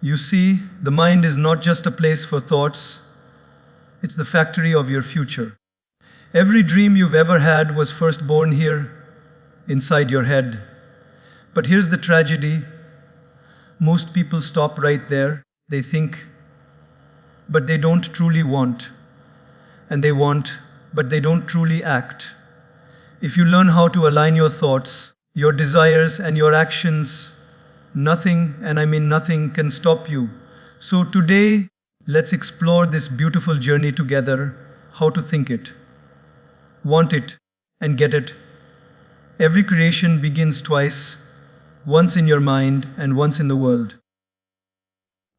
You see, the mind is not just a place for thoughts, it's the factory of your future. Every dream you've ever had was first born here, inside your head. But here's the tragedy. Most people stop right there. They think, but they don't truly want. And they want, but they don't truly act. If you learn how to align your thoughts, your desires, and your actions, nothing, and I mean nothing, can stop you. So today, let's explore this beautiful journey together, how to think it, want it, and get it. Every creation begins twice, once in your mind and once in the world.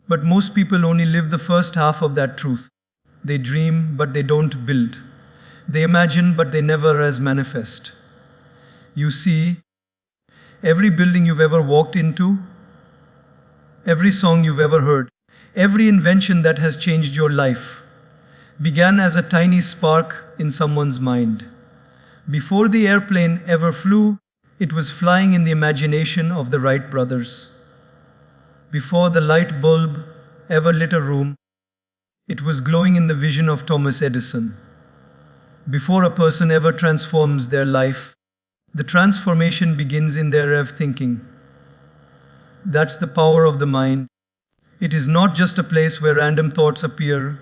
But most people only live the first half of that truth. They dream, but they don't build. They imagine, but they never as manifest. You see, every building you've ever walked into, every song you've ever heard, every invention that has changed your life, began as a tiny spark in someone's mind. Before the airplane ever flew, it was flying in the imagination of the Wright brothers. Before the light bulb ever lit a room, it was glowing in the vision of Thomas Edison. Before a person ever transforms their life, the transformation begins in their rev thinking. That's the power of the mind. It is not just a place where random thoughts appear.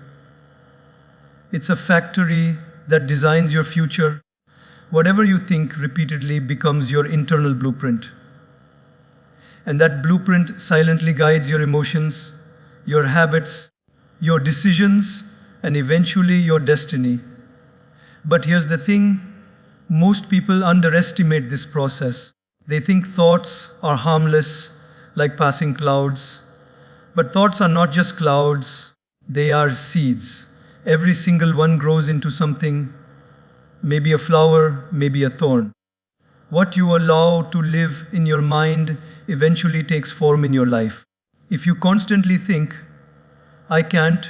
It's a factory that designs your future. Whatever you think repeatedly becomes your internal blueprint. And that blueprint silently guides your emotions, your habits, your decisions, and eventually your destiny. But here's the thing, most people underestimate this process. They think thoughts are harmless, like passing clouds. But thoughts are not just clouds, they are seeds. Every single one grows into something, maybe a flower, maybe a thorn. What you allow to live in your mind eventually takes form in your life. If you constantly think, I can't,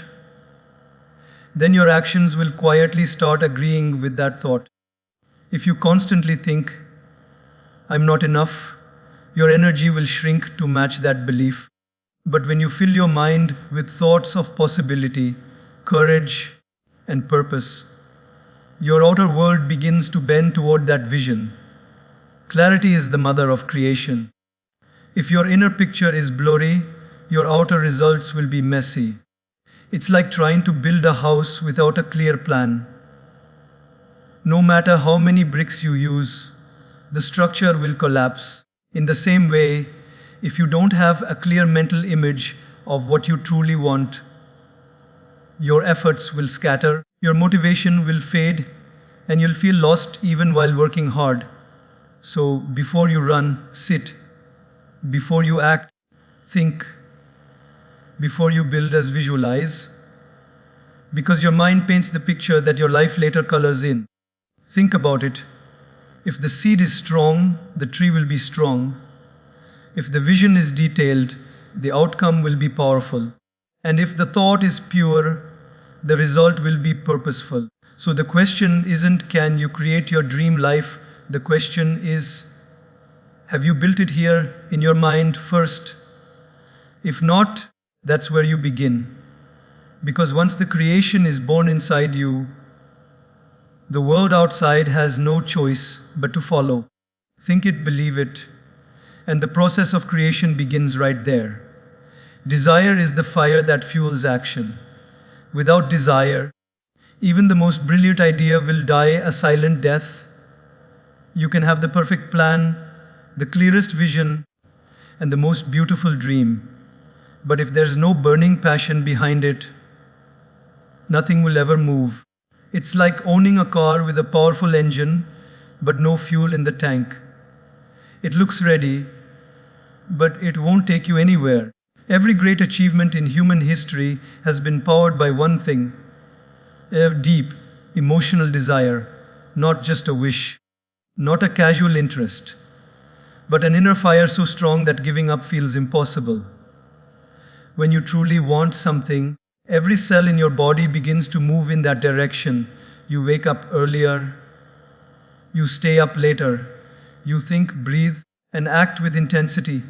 then your actions will quietly start agreeing with that thought. If you constantly think, I'm not enough, your energy will shrink to match that belief. But when you fill your mind with thoughts of possibility, courage, and purpose, your outer world begins to bend toward that vision. Clarity is the mother of creation. If your inner picture is blurry, your outer results will be messy. It's like trying to build a house without a clear plan. No matter how many bricks you use, the structure will collapse. In the same way, if you don't have a clear mental image of what you truly want, your efforts will scatter, your motivation will fade, and you'll feel lost even while working hard. So before you run, sit. Before you act, think. Before you build, as visualize. Because your mind paints the picture that your life later colors in. Think about it. If the seed is strong, the tree will be strong. If the vision is detailed, the outcome will be powerful. And if the thought is pure, the result will be purposeful. So the question isn't, can you create your dream life? The question is, have you built it here in your mind first? If not, that's where you begin. Because once the creation is born inside you, the world outside has no choice but to follow. Think it, believe it, and the process of creation begins right there. Desire is the fire that fuels action. Without desire, even the most brilliant idea will die a silent death. You can have the perfect plan, the clearest vision, and the most beautiful dream. But if there's no burning passion behind it, nothing will ever move. It's like owning a car with a powerful engine, but no fuel in the tank. It looks ready, but it won't take you anywhere. Every great achievement in human history has been powered by one thing: a deep, emotional desire, not just a wish, not a casual interest, but an inner fire so strong that giving up feels impossible. When you truly want something, every cell in your body begins to move in that direction. You wake up earlier, you stay up later, you think, breathe, and act with intensity.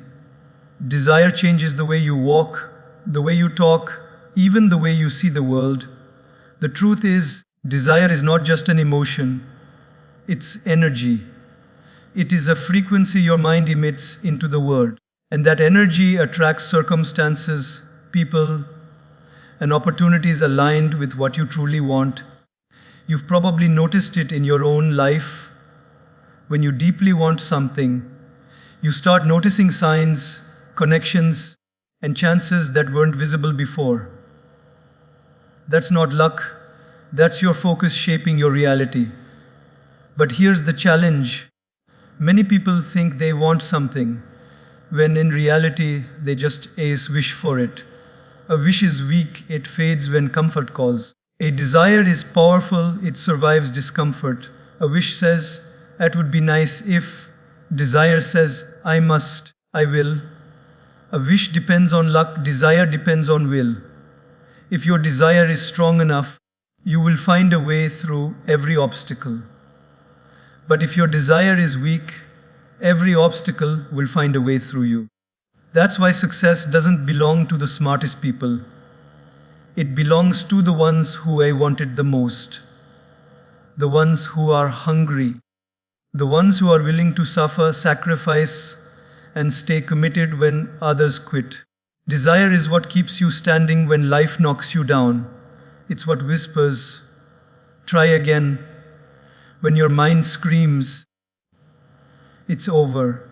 Desire changes the way you walk, the way you talk, even the way you see the world. The truth is, desire is not just an emotion, it's energy. It is a frequency your mind emits into the world. And that energy attracts circumstances, people, and opportunities aligned with what you truly want. You've probably noticed it in your own life. When you deeply want something, you start noticing signs, connections, and chances that weren't visible before. That's not luck, that's your focus shaping your reality. But here's the challenge. Many people think they want something, when in reality they just wish for it. A wish is weak, it fades when comfort calls. A desire is powerful, it survives discomfort. A wish says, that would be nice if. Desire says, I must, I will. A wish depends on luck, desire depends on will. If your desire is strong enough, you will find a way through every obstacle. But if your desire is weak, every obstacle will find a way through you. That's why success doesn't belong to the smartest people. It belongs to the ones who I wanted the most. The ones who are hungry. The ones who are willing to suffer, sacrifice, and stay committed when others quit. Desire is what keeps you standing when life knocks you down. It's what whispers, try again, when your mind screams, it's over.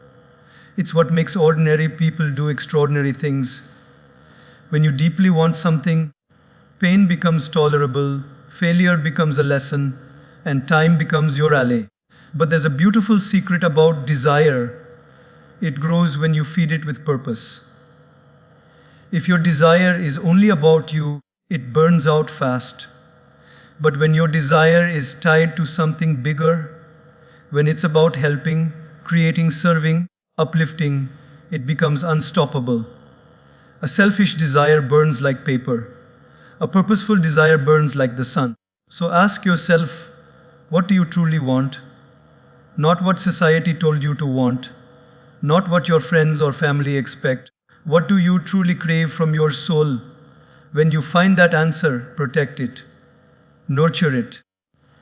It's what makes ordinary people do extraordinary things. When you deeply want something, pain becomes tolerable, failure becomes a lesson, and time becomes your ally. But there's a beautiful secret about desire. It grows when you feed it with purpose. If your desire is only about you, it burns out fast. But when your desire is tied to something bigger, when it's about helping, creating, serving, uplifting, it becomes unstoppable. A selfish desire burns like paper. A purposeful desire burns like the sun. So ask yourself, what do you truly want? Not what society told you to want. Not what your friends or family expect. What do you truly crave from your soul? When you find that answer, protect it. Nurture it.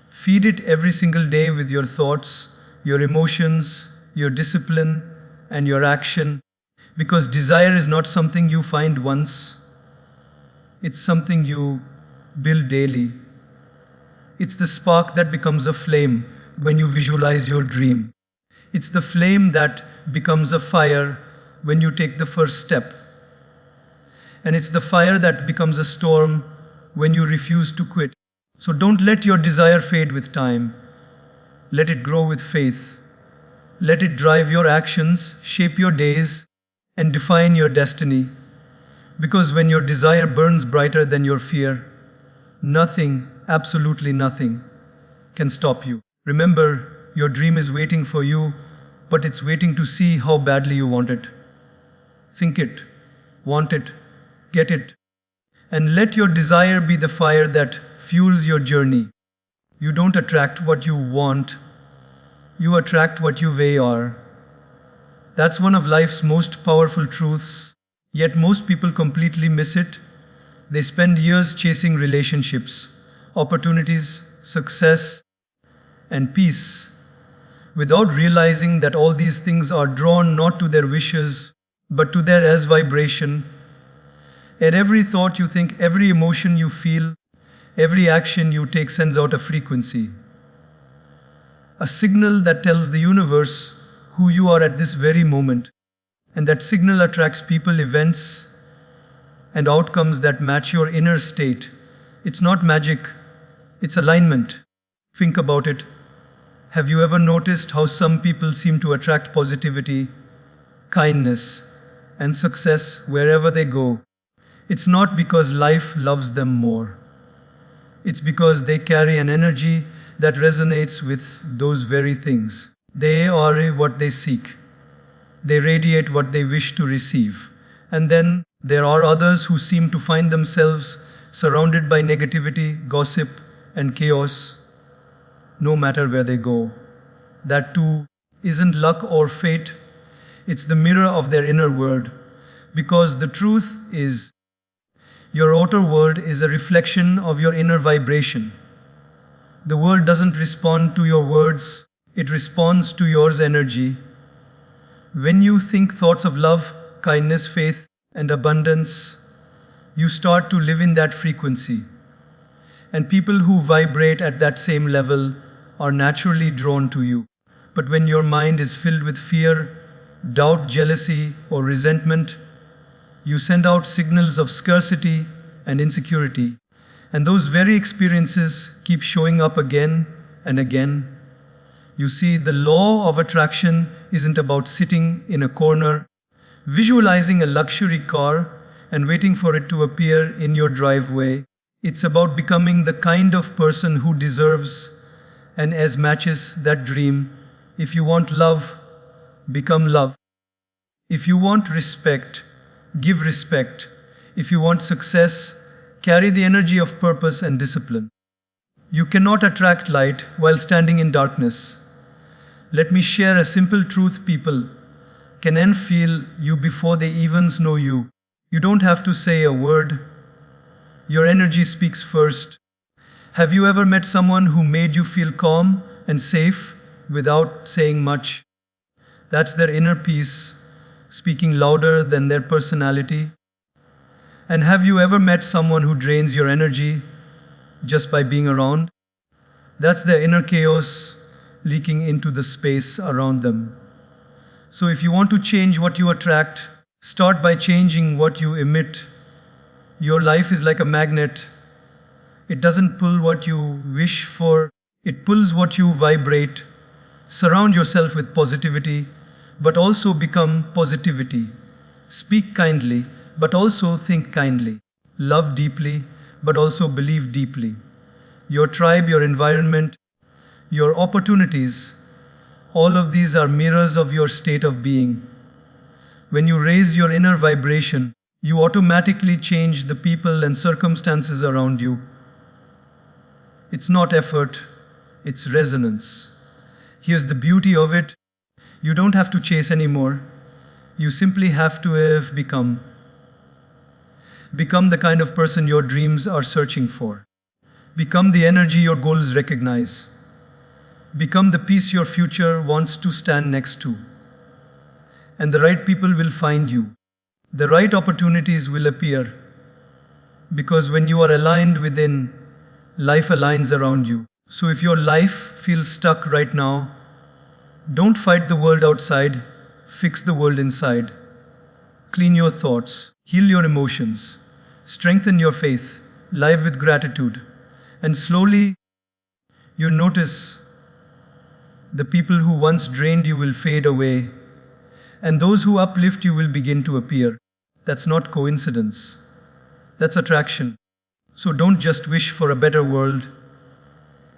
Feed it every single day with your thoughts, your emotions, your discipline, and your action. Because desire is not something you find once. It's something you build daily. It's the spark that becomes a flame when you visualize your dream. It's the flame that becomes a fire when you take the first step. And it's the fire that becomes a storm when you refuse to quit. So don't let your desire fade with time. Let it grow with faith. Let it drive your actions, shape your days, and define your destiny. Because when your desire burns brighter than your fear, nothing, absolutely nothing, can stop you. Remember, your dream is waiting for you, but it's waiting to see how badly you want it. Think it, want it, get it, and let your desire be the fire that fuels your journey. You don't attract what you want, you attract what you are. That's one of life's most powerful truths, yet most people completely miss it. They spend years chasing relationships, opportunities, success, and peace, without realizing that all these things are drawn not to their wishes, but to their as vibration. And every thought you think, every emotion you feel, every action you take sends out a frequency. A signal that tells the universe who you are at this very moment. And that signal attracts people, events, and outcomes that match your inner state. It's not magic, it's alignment. Think about it. Have you ever noticed how some people seem to attract positivity, kindness, and success wherever they go? It's not because life loves them more. It's because they carry an energy that resonates with those very things. They are what they seek. They radiate what they wish to receive. And then there are others who seem to find themselves surrounded by negativity, gossip, and chaos, no matter where they go. That too isn't luck or fate. It's the mirror of their inner world. Because the truth is, Your outer world is a reflection of your inner vibration. The world doesn't respond to your words, it responds to yours energy. When you think thoughts of love, kindness, faith, and abundance, you start to live in that frequency. And people who vibrate at that same level are naturally drawn to you. But when your mind is filled with fear, doubt, jealousy, or resentment, you send out signals of scarcity and insecurity. And those very experiences keep showing up again and again. You see, the law of attraction isn't about sitting in a corner, visualizing a luxury car, and waiting for it to appear in your driveway. It's about becoming the kind of person who deserves and as matches that dream. If you want love, become love. If you want respect, give respect. If you want success, carry the energy of purpose and discipline. You cannot attract light while standing in darkness. Let me share a simple truth: people can feel you before they even know you. You don't have to say a word. Your energy speaks first. Have you ever met someone who made you feel calm and safe without saying much? That's their inner peace, speaking louder than their personality. And have you ever met someone who drains your energy just by being around? That's their inner chaos leaking into the space around them. So if you want to change what you attract, start by changing what you emit. Your life is like a magnet. It doesn't pull what you wish for, it pulls what you vibrate. Surround yourself with positivity, but also become positivity. Speak kindly, but also think kindly. Love deeply, but also believe deeply. Your tribe, your environment, your opportunities, all of these are mirrors of your state of being. When you raise your inner vibration, you automatically change the people and circumstances around you. It's not effort, it's resonance. Here's the beauty of it: you don't have to chase anymore. You simply have to have become. Become the kind of person your dreams are searching for. Become the energy your goals recognize. Become the peace your future wants to stand next to. And the right people will find you. The right opportunities will appear. Because when you are aligned within, life aligns around you. So if your life feels stuck right now, don't fight the world outside, fix the world inside. Clean your thoughts, heal your emotions, strengthen your faith, live with gratitude. And slowly, you notice the people who once drained you will fade away, and those who uplift you will begin to appear. That's not coincidence. That's attraction. So don't just wish for a better world.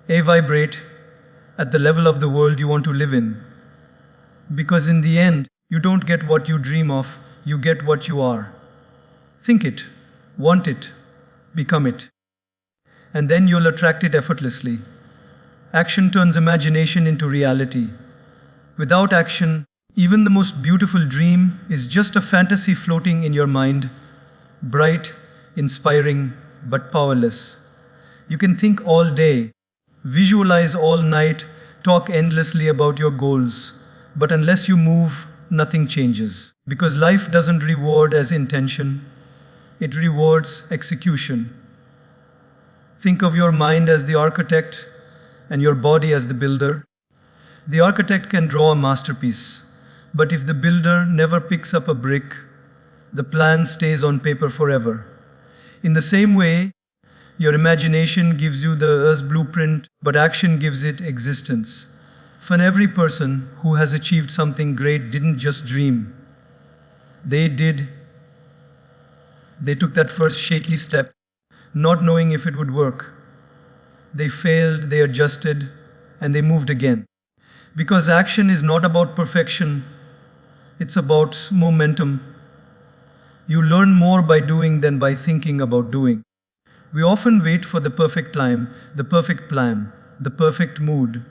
Vibrate at the level of the world you want to live in. Because in the end, you don't get what you dream of, you get what you are. Think it, want it, become it. And then you'll attract it effortlessly. Action turns imagination into reality. Without action, even the most beautiful dream is just a fantasy floating in your mind, bright, inspiring, but powerless. You can think all day, visualize all night, talk endlessly about your goals, but unless you move, nothing changes. Because life doesn't reward as intention, it rewards execution. Think of your mind as the architect and your body as the builder. The architect can draw a masterpiece, but if the builder never picks up a brick, the plan stays on paper forever. In the same way, your imagination gives you the Earth's blueprint, but action gives it existence. For every person who has achieved something great didn't just dream. They did. They took that first shaky step, not knowing if it would work. They failed, they adjusted, and they moved again. Because action is not about perfection, it's about momentum. You learn more by doing than by thinking about doing. We often wait for the perfect time, the perfect plan, the perfect mood.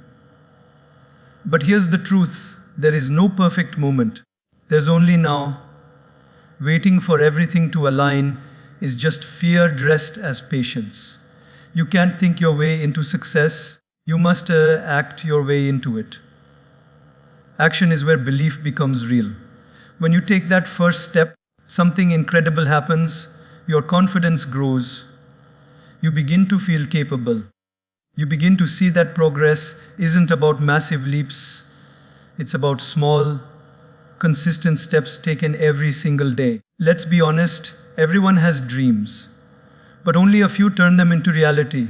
But here's the truth: there is no perfect moment. There's only now. Waiting for everything to align is just fear dressed as patience. You can't think your way into success, you must act your way into it. Action is where belief becomes real. When you take that first step, something incredible happens, your confidence grows. You begin to feel capable. You begin to see that progress isn't about massive leaps, it's about small, consistent steps taken every single day. Let's be honest, everyone has dreams, but only a few turn them into reality.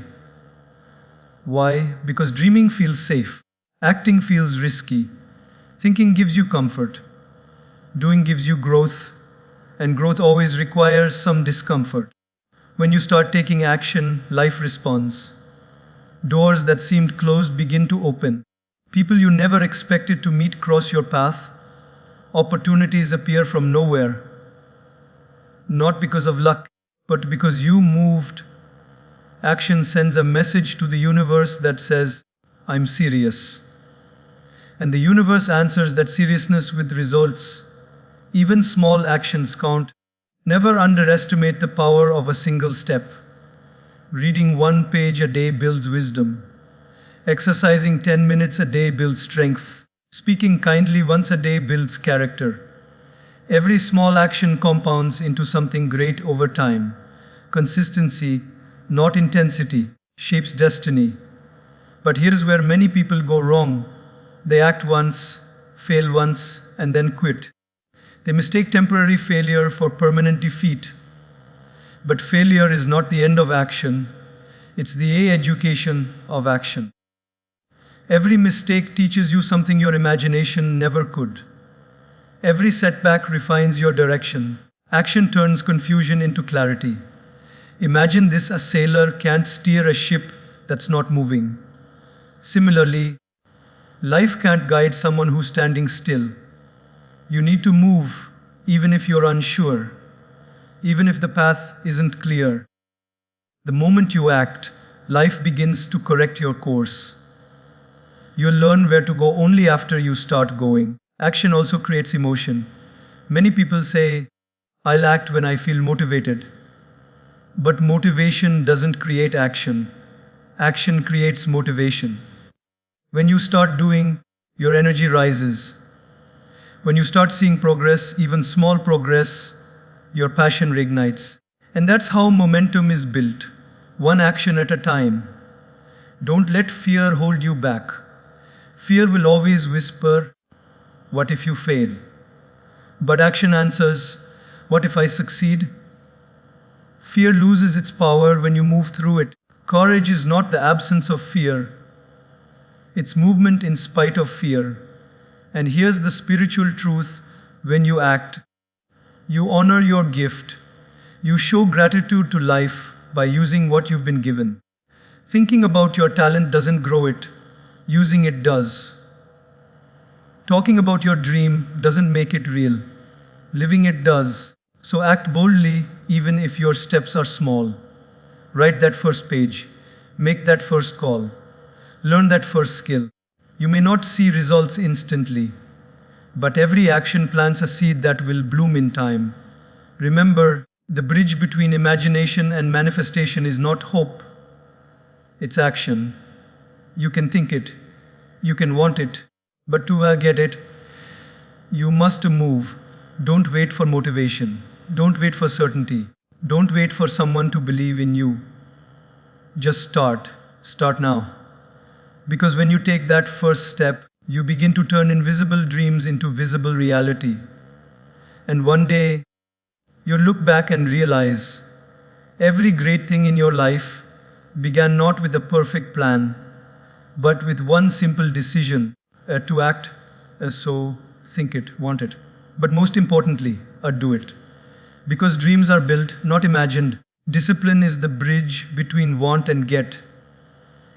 Why? Because dreaming feels safe, acting feels risky, thinking gives you comfort, doing gives you growth, and growth always requires some discomfort. When you start taking action, life responds. Doors that seemed closed begin to open. People you never expected to meet cross your path. Opportunities appear from nowhere. Not because of luck, but because you moved. Action sends a message to the universe that says, I'm serious. And the universe answers that seriousness with results. Even small actions count. Never underestimate the power of a single step. Reading 1 page a day builds wisdom. Exercising 10 minutes a day builds strength. Speaking kindly once a day builds character. Every small action compounds into something great over time. Consistency, not intensity, shapes destiny. But here's where many people go wrong. They act once, fail once, and then quit. They mistake temporary failure for permanent defeat. But failure is not the end of action, it's the education of action. Every mistake teaches you something your imagination never could. Every setback refines your direction. Action turns confusion into clarity. Imagine this: a sailor can't steer a ship that's not moving. Similarly, life can't guide someone who's standing still. You need to move, even if you're unsure, even if the path isn't clear. The moment you act, life begins to correct your course. You'll learn where to go only after you start going. Action also creates emotion. Many people say, I'll act when I feel motivated. But motivation doesn't create action. Action creates motivation. When you start doing, your energy rises. When you start seeing progress, even small progress, your passion reignites. And that's how momentum is built, one action at a time. Don't let fear hold you back. Fear will always whisper, what if you fail? But action answers, what if I succeed? Fear loses its power when you move through it. Courage is not the absence of fear. It's movement in spite of fear. And here's the spiritual truth: when you act, you honor your gift. You show gratitude to life by using what you've been given. Thinking about your talent doesn't grow it, using it does. Talking about your dream doesn't make it real, living it does. So act boldly, even if your steps are small. Write that first page, make that first call, learn that first skill. You may not see results instantly, but every action plants a seed that will bloom in time. Remember, the bridge between imagination and manifestation is not hope, it's action. You can think it, you can want it, but to get it, you must move. Don't wait for motivation. Don't wait for certainty. Don't wait for someone to believe in you. Just start. Start now. Because when you take that first step, you begin to turn invisible dreams into visible reality. And one day, you'll look back and realize every great thing in your life began not with a perfect plan, but with one simple decision to act, so think it, want it. But most importantly, do it. Because dreams are built, not imagined. Discipline is the bridge between want and get.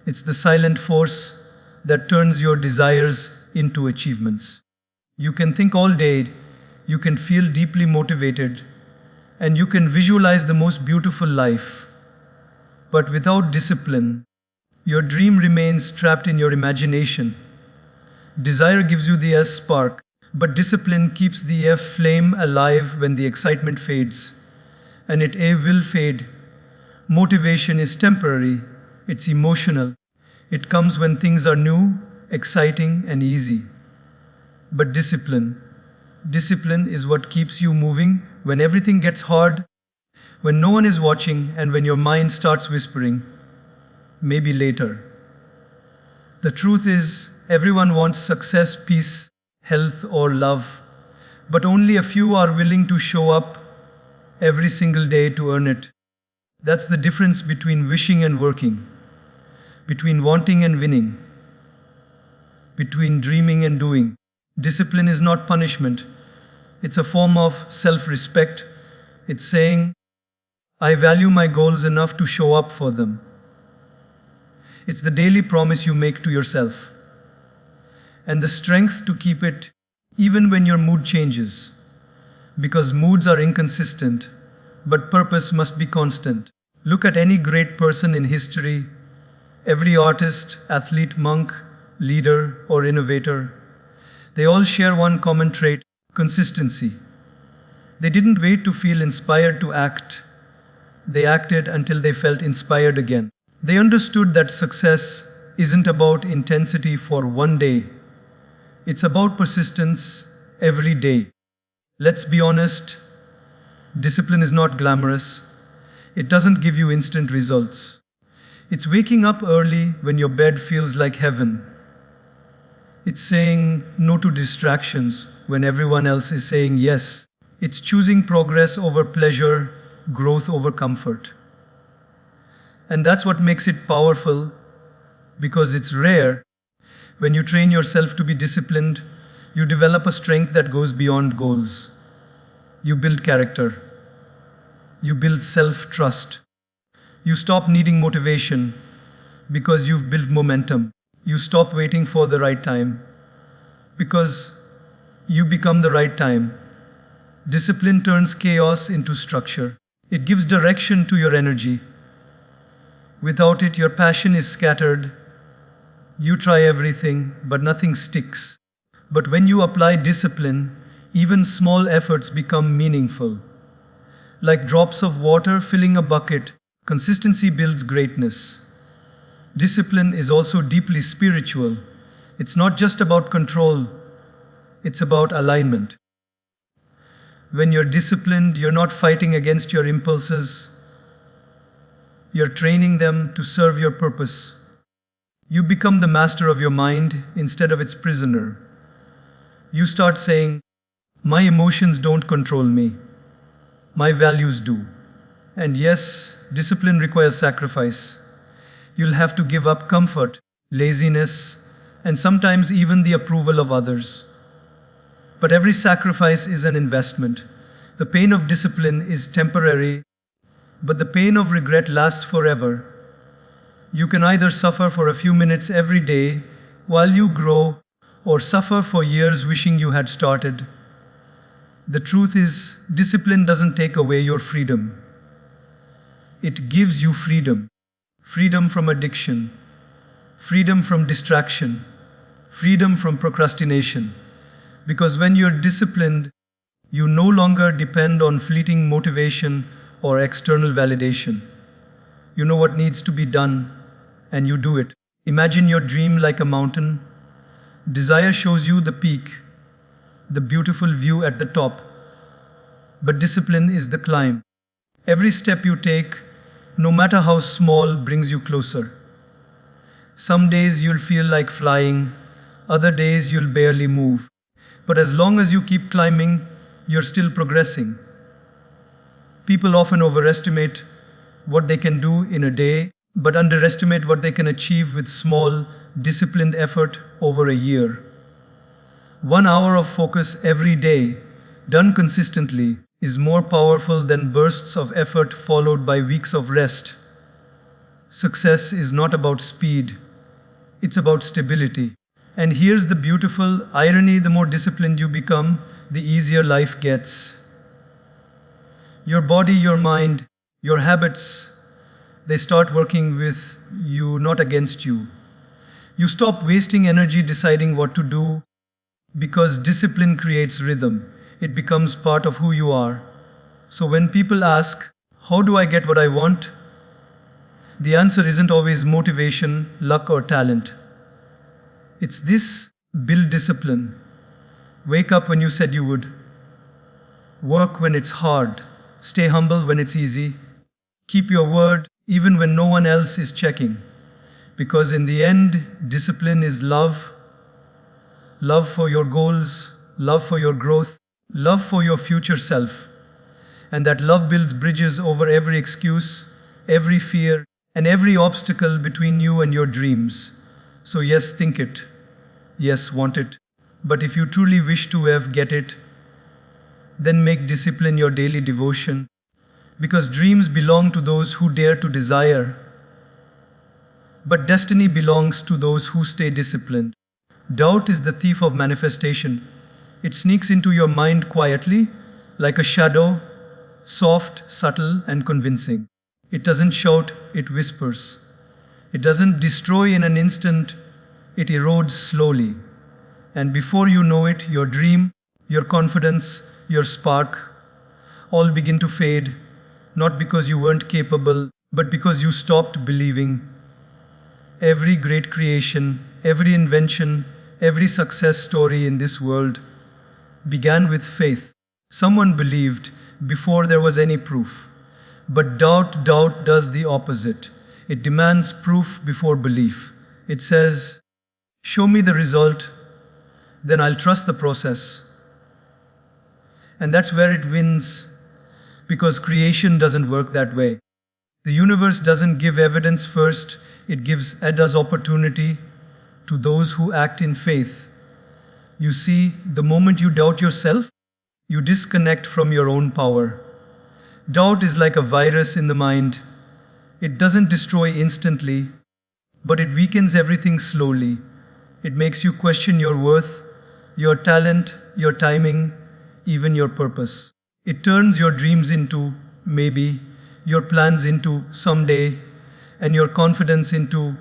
It's the silent force that turns your desires into achievements. You can think all day, you can feel deeply motivated, and you can visualize the most beautiful life. But without discipline, your dream remains trapped in your imagination. Desire gives you the spark, but discipline keeps the flame alive when the excitement fades. and it will fade. Motivation is temporary, it's emotional. It comes when things are new, exciting, and easy. But discipline is what keeps you moving when everything gets hard, when no one is watching, and when your mind starts whispering, maybe later. The truth is, everyone wants success, peace, health, or love, but only a few are willing to show up every single day to earn it. That's the difference between wishing and working, between wanting and winning, between dreaming and doing. Discipline is not punishment. It's a form of self-respect. It's saying, I value my goals enough to show up for them. It's the daily promise you make to yourself, and the strength to keep it even when your mood changes. Because moods are inconsistent, but purpose must be constant. Look at any great person in history, every artist, athlete, monk, leader, or innovator. They all share one common trait: consistency. They didn't wait to feel inspired to act. They acted until they felt inspired again. They understood that success isn't about intensity for one day. It's about persistence every day. Let's be honest, discipline is not glamorous. It doesn't give you instant results. It's waking up early when your bed feels like heaven. It's saying no to distractions when everyone else is saying yes. It's choosing progress over pleasure, growth over comfort. And that's what makes it powerful, because it's rare. When you train yourself to be disciplined, you develop a strength that goes beyond goals. You build character. You build self-trust. You stop needing motivation because you've built momentum. You stop waiting for the right time because you become the right time. Discipline turns chaos into structure. It gives direction to your energy. Without it, your passion is scattered. You try everything, but nothing sticks. But when you apply discipline, even small efforts become meaningful. Like drops of water filling a bucket, consistency builds greatness. Discipline is also deeply spiritual. It's not just about control, it's about alignment. When you're disciplined, you're not fighting against your impulses. You're training them to serve your purpose. You become the master of your mind instead of its prisoner. You start saying, my emotions don't control me. My values do. And yes, discipline requires sacrifice. You'll have to give up comfort, laziness, and sometimes even the approval of others. But every sacrifice is an investment. The pain of discipline is temporary, but the pain of regret lasts forever. You can either suffer for a few minutes every day while you grow, or suffer for years wishing you had started. The truth is, discipline doesn't take away your freedom. It gives you freedom. Freedom from addiction, freedom from distraction, freedom from procrastination. Because when you're disciplined, you no longer depend on fleeting motivation or external validation. You know what needs to be done, and you do it. Imagine your dream like a mountain. Desire shows you the peak, the beautiful view at the top. But discipline is the climb. Every step you take, no matter how small, brings you closer. Some days you'll feel like flying, other days you'll barely move. But as long as you keep climbing, you're still progressing. People often overestimate what they can do in a day, but underestimate what they can achieve with small, disciplined effort over a year. 1 hour of focus every day, done consistently, is more powerful than bursts of effort followed by weeks of rest. Success is not about speed, it's about stability. And here's the beautiful irony: the more disciplined you become, the easier life gets. Your body, your mind, your habits, they start working with you, not against you. You stop wasting energy deciding what to do, because discipline creates rhythm. It becomes part of who you are. So when people ask, How do I get what I want? The answer isn't always motivation, luck, or talent. It's this: build discipline. Wake up when you said you would. Work when it's hard. Stay humble when it's easy. Keep your word even when no one else is checking. Because in the end, discipline is love. Love for your goals, love for your growth, love for your future self. And that love builds bridges over every excuse, every fear, and every obstacle between you and your dreams. So yes, think it. Yes, want it. But if you truly wish to get it, then make discipline your daily devotion. Because dreams belong to those who dare to desire. But destiny belongs to those who stay disciplined. Doubt is the thief of manifestation. It sneaks into your mind quietly, like a shadow, soft, subtle, and convincing. It doesn't shout, it whispers. It doesn't destroy in an instant, it erodes slowly. And before you know it, your dream, your confidence, your spark, all begin to fade, not because you weren't capable, but because you stopped believing. Every great creation, every invention, every success story in this world began with faith. Someone believed before there was any proof. But doubt does the opposite. It demands proof before belief. It says, show me the result, then I'll trust the process. And that's where it wins, because creation doesn't work that way. The universe doesn't give evidence first, it does opportunity to those who act in faith. You see, the moment you doubt yourself, you disconnect from your own power. Doubt is like a virus in the mind. It doesn't destroy instantly, but it weakens everything slowly. It makes you question your worth, your talent, your timing, even your purpose. It turns your dreams into maybe, your plans into someday, and your confidence into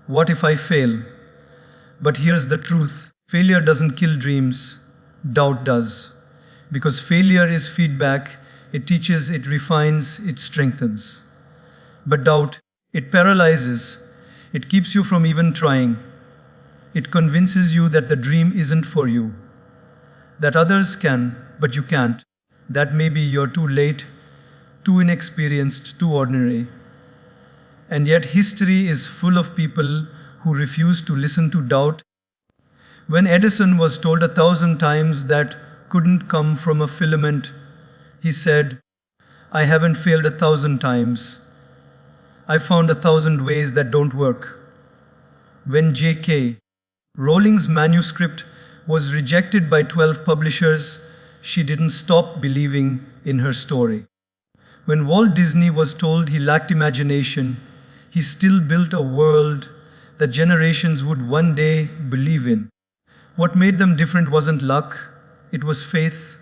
what if I fail? But here's the truth. Failure doesn't kill dreams, doubt does. Because failure is feedback, it teaches, it refines, it strengthens. But doubt, it paralyzes, it keeps you from even trying. It convinces you that the dream isn't for you, that others can, but you can't, that maybe you're too late, too inexperienced, too ordinary. And yet history is full of people who refuse to listen to doubt. When Edison was told 1,000 times that couldn't come from a filament, he said, I haven't failed 1,000 times. I found 1,000 ways that don't work. When J.K. Rowling's manuscript was rejected by 12 publishers, she didn't stop believing in her story. When Walt Disney was told he lacked imagination, he still built a world that generations would one day believe in. What made them different wasn't luck, it was faith.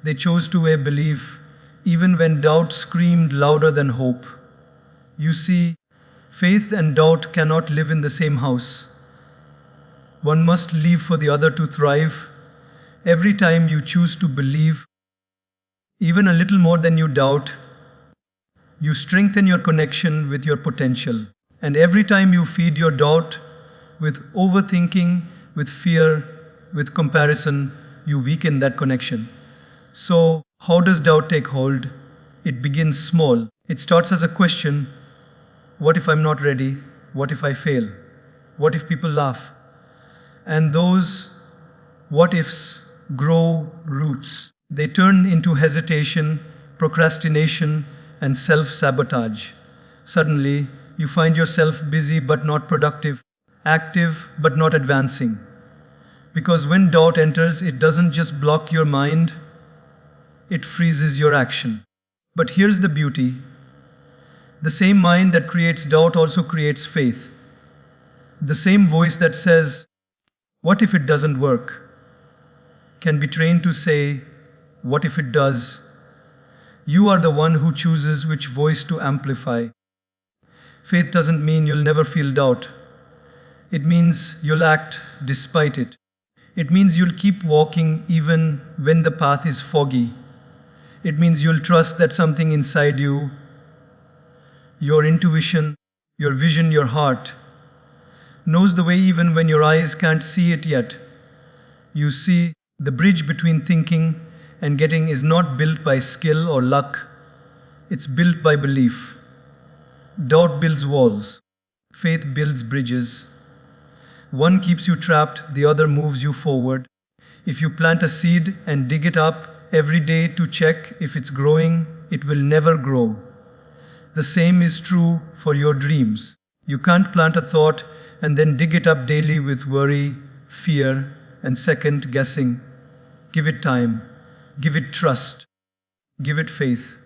They chose to believe, even when doubt screamed louder than hope. You see, faith and doubt cannot live in the same house. One must leave for the other to thrive. Every time you choose to believe, even a little more than you doubt, you strengthen your connection with your potential. And every time you feed your doubt with overthinking, with fear, with comparison, you weaken that connection. So, how does doubt take hold? It begins small. It starts as a question. What if I'm not ready? What if I fail? What if people laugh? And those what ifs grow roots. They turn into hesitation, procrastination, and self-sabotage. Suddenly, you find yourself busy but not productive, active but not advancing. Because when doubt enters, it doesn't just block your mind, it freezes your action. But here's the beauty. The same mind that creates doubt also creates faith. The same voice that says, what if it doesn't work? Can be trained to say, what if it does? You are the one who chooses which voice to amplify. Faith doesn't mean you'll never feel doubt. It means you'll act despite it. It means you'll keep walking even when the path is foggy. It means you'll trust that something inside you, your intuition, your vision, your heart, knows the way even when your eyes can't see it yet. You see, the bridge between thinking and getting is not built by skill or luck, it's built by belief. Doubt builds walls, faith builds bridges. One keeps you trapped, the other moves you forward. If you plant a seed and dig it up every day to check if it's growing, it will never grow. The same is true for your dreams. You can't plant a thought and then dig it up daily with worry, fear, and second guessing. Give it time. Give it trust. Give it faith.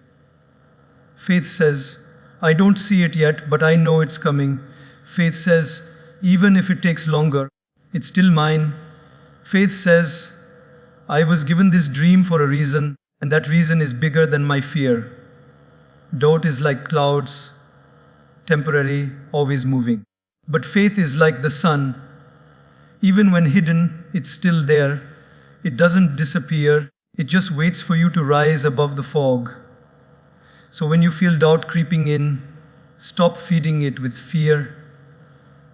Faith says, I don't see it yet, but I know it's coming. Faith says, even if it takes longer, it's still mine. Faith says, I was given this dream for a reason, and that reason is bigger than my fear. Doubt is like clouds, temporary, always moving. But faith is like the sun. Even when hidden, it's still there. It doesn't disappear. It just waits for you to rise above the fog. So when you feel doubt creeping in, stop feeding it with fear.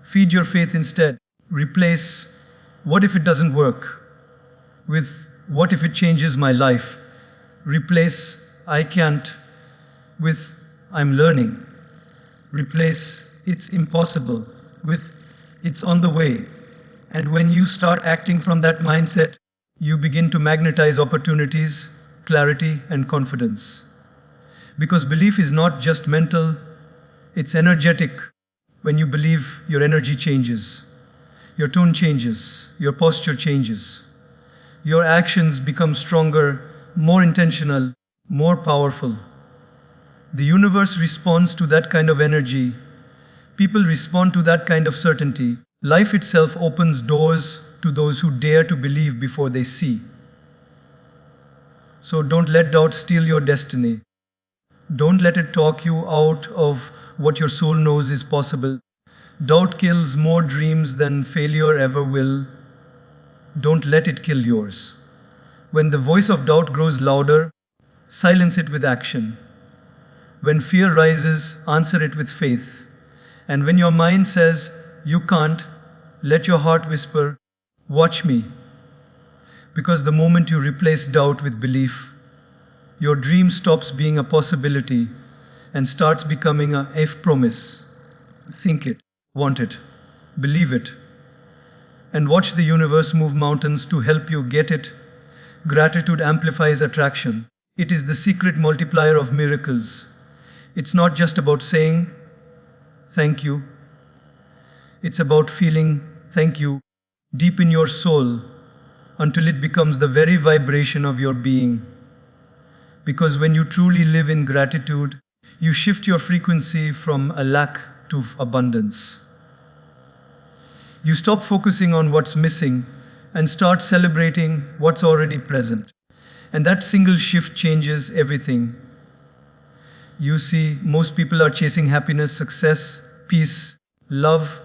Feed your faith instead. Replace, what if it doesn't work, with, what if it changes my life? Replace, I can't, with, I'm learning. Replace, it's impossible, with, it's on the way. And when you start acting from that mindset, you begin to magnetize opportunities, clarity, and confidence. Because belief is not just mental, it's energetic. When you believe, your energy changes. Your tone changes. Your posture changes. Your actions become stronger, more intentional, more powerful. The universe responds to that kind of energy. People respond to that kind of certainty. Life itself opens doors to those who dare to believe before they see. So don't let doubt steal your destiny. Don't let it talk you out of what your soul knows is possible. Doubt kills more dreams than failure ever will. Don't let it kill yours. When the voice of doubt grows louder, silence it with action. When fear rises, answer it with faith. And when your mind says, you can't, let your heart whisper, watch me. Because the moment you replace doubt with belief, your dream stops being a possibility and starts becoming a promise. Think it, want it, believe it, and watch the universe move mountains to help you get it. Gratitude amplifies attraction. It is the secret multiplier of miracles. It's not just about saying, thank you. It's about feeling, thank you, deep in your soul, until it becomes the very vibration of your being. Because when you truly live in gratitude, you shift your frequency from a lack to abundance. You stop focusing on what's missing and start celebrating what's already present. And that single shift changes everything. You see, most people are chasing happiness, success, peace, love,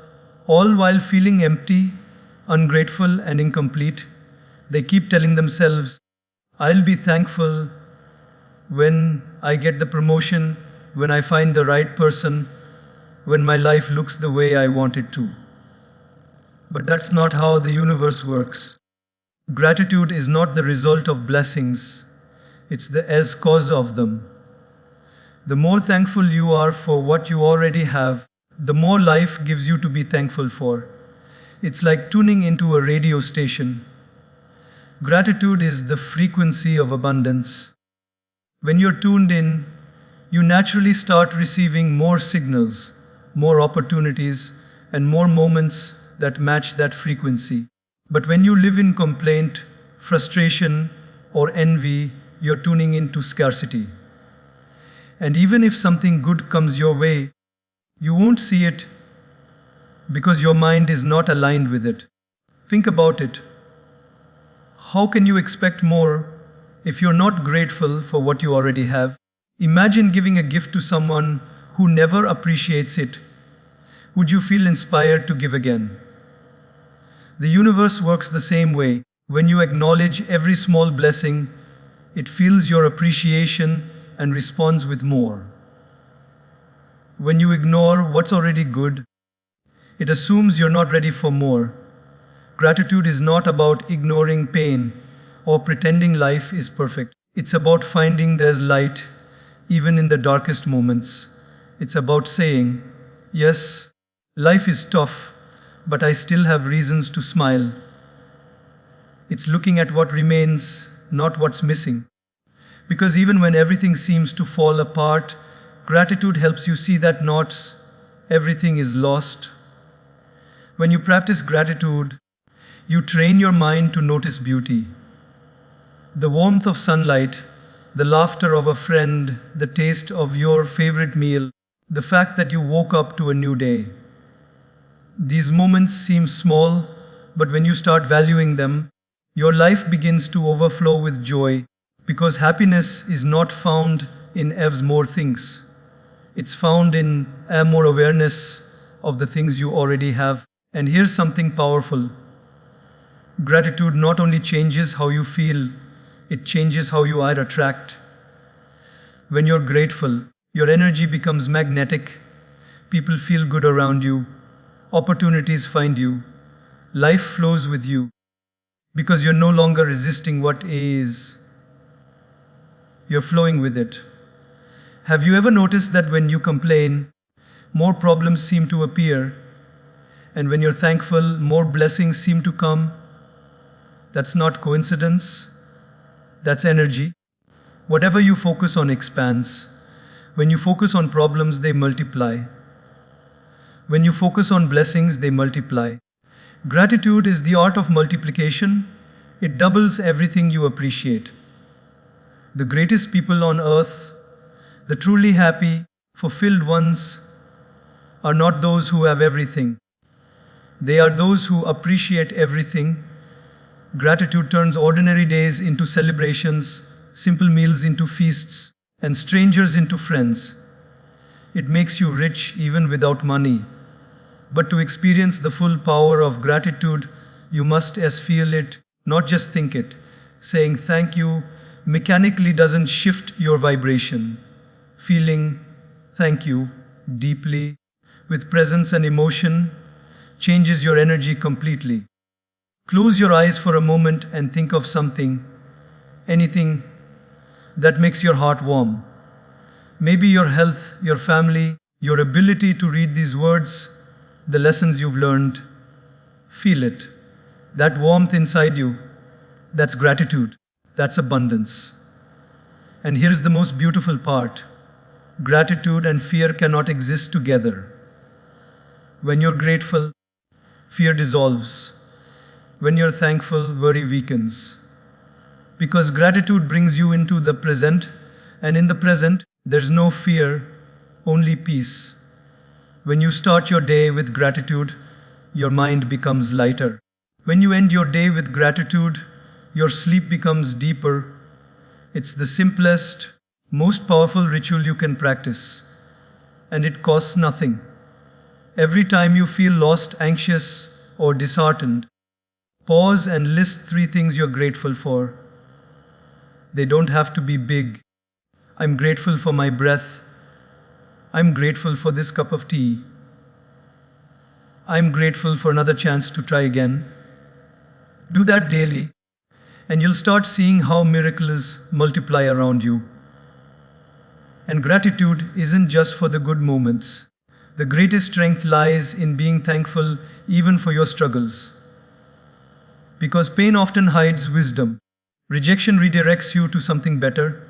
all while feeling empty, ungrateful, and incomplete. They keep telling themselves, I'll be thankful when I get the promotion, when I find the right person, when my life looks the way I want it to. But that's not how the universe works. Gratitude is not the result of blessings, it's the as cause of them. The more thankful you are for what you already have, the more life gives you to be thankful for. It's like tuning into a radio station. Gratitude is the frequency of abundance. When you're tuned in, you naturally start receiving more signals, more opportunities, and more moments that match that frequency. But when you live in complaint, frustration, or envy, you're tuning into scarcity. And even if something good comes your way, you won't see it because your mind is not aligned with it. Think about it. How can you expect more if you're not grateful for what you already have? Imagine giving a gift to someone who never appreciates it. Would you feel inspired to give again? The universe works the same way. When you acknowledge every small blessing, It feels your appreciation and responds with more. When you ignore what's already good, it assumes you're not ready for more. Gratitude is not about ignoring pain or pretending life is perfect. It's about finding there's light even in the darkest moments. It's about saying, yes, life is tough, but I still have reasons to smile. It's looking at what remains, not what's missing. Because even when everything seems to fall apart, gratitude helps you see that not everything is lost. When you practice gratitude, you train your mind to notice beauty. The warmth of sunlight, the laughter of a friend, the taste of your favorite meal, the fact that you woke up to a new day. These moments seem small, but when you start valuing them, your life begins to overflow with joy, because happiness is not found in Ev's more things. It's found in more awareness of the things you already have. And here's something powerful. Gratitude not only changes how you feel, it changes how you are attract. When you're grateful, your energy becomes magnetic. People feel good around you. Opportunities find you. Life flows with you. Because you're no longer resisting what is. You're flowing with it. Have you ever noticed that when you complain, more problems seem to appear? And when you're thankful, more blessings seem to come? That's not coincidence. That's energy. Whatever you focus on expands. When you focus on problems, they multiply. When you focus on blessings, they multiply. Gratitude is the art of multiplication. It doubles everything you appreciate. The greatest people on earth, the truly happy, fulfilled ones, are not those who have everything. They are those who appreciate everything. Gratitude turns ordinary days into celebrations, simple meals into feasts, and strangers into friends. It makes you rich even without money. But to experience the full power of gratitude, you must feel it, not just think it. Saying thank you mechanically doesn't shift your vibration. Feeling thank you deeply, with presence and emotion, changes your energy completely. Close your eyes for a moment and think of something, anything that makes your heart warm. Maybe your health, your family, your ability to read these words, the lessons you've learned. Feel it. That warmth inside you, that's gratitude, that's abundance. And here's the most beautiful part. Gratitude and fear cannot exist together. When you're grateful, fear dissolves. When you're thankful, worry weakens. Because gratitude brings you into the present, and in the present, there's no fear, only peace. When you start your day with gratitude, your mind becomes lighter. When you end your day with gratitude, your sleep becomes deeper. It's the simplest, most powerful ritual you can practice. And it costs nothing. Every time you feel lost, anxious, or disheartened, pause and list 3 things you're grateful for. They don't have to be big. I'm grateful for my breath. I'm grateful for this cup of tea. I'm grateful for another chance to try again. Do that daily, and you'll start seeing how miracles multiply around you. And gratitude isn't just for the good moments. The greatest strength lies in being thankful even for your struggles. Because pain often hides wisdom. Rejection redirects you to something better.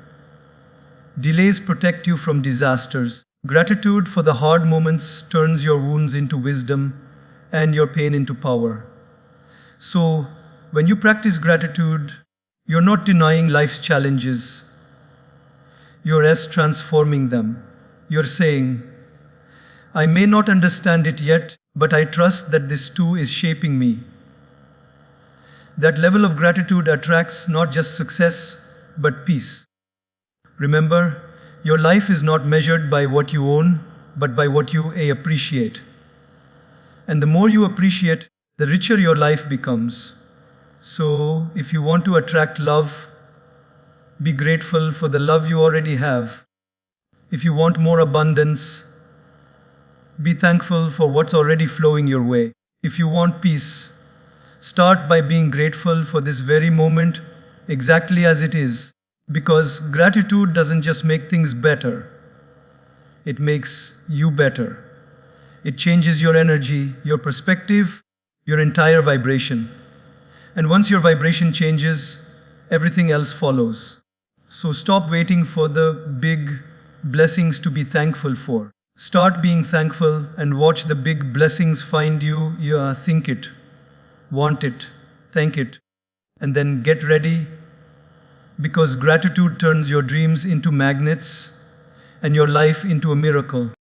Delays protect you from disasters. Gratitude for the hard moments turns your wounds into wisdom and your pain into power. So, when you practice gratitude, you're not denying life's challenges. You're transforming them. You're saying, I may not understand it yet, but I trust that this too is shaping me. That level of gratitude attracts not just success, but peace. Remember, your life is not measured by what you own, but by what you appreciate. And the more you appreciate, the richer your life becomes. So, if you want to attract love, Be grateful for the love you already have. If you want more abundance, be thankful for what's already flowing your way. If you want peace, start by being grateful for this very moment exactly as it is. Because gratitude doesn't just make things better, it makes you better. It changes your energy, your perspective, your entire vibration. And once your vibration changes, everything else follows. So stop waiting for the big blessings to be thankful for. Start being thankful and watch the big blessings find you. Think it, want it, thank it, and then get ready, because gratitude turns your dreams into magnets and your life into a miracle.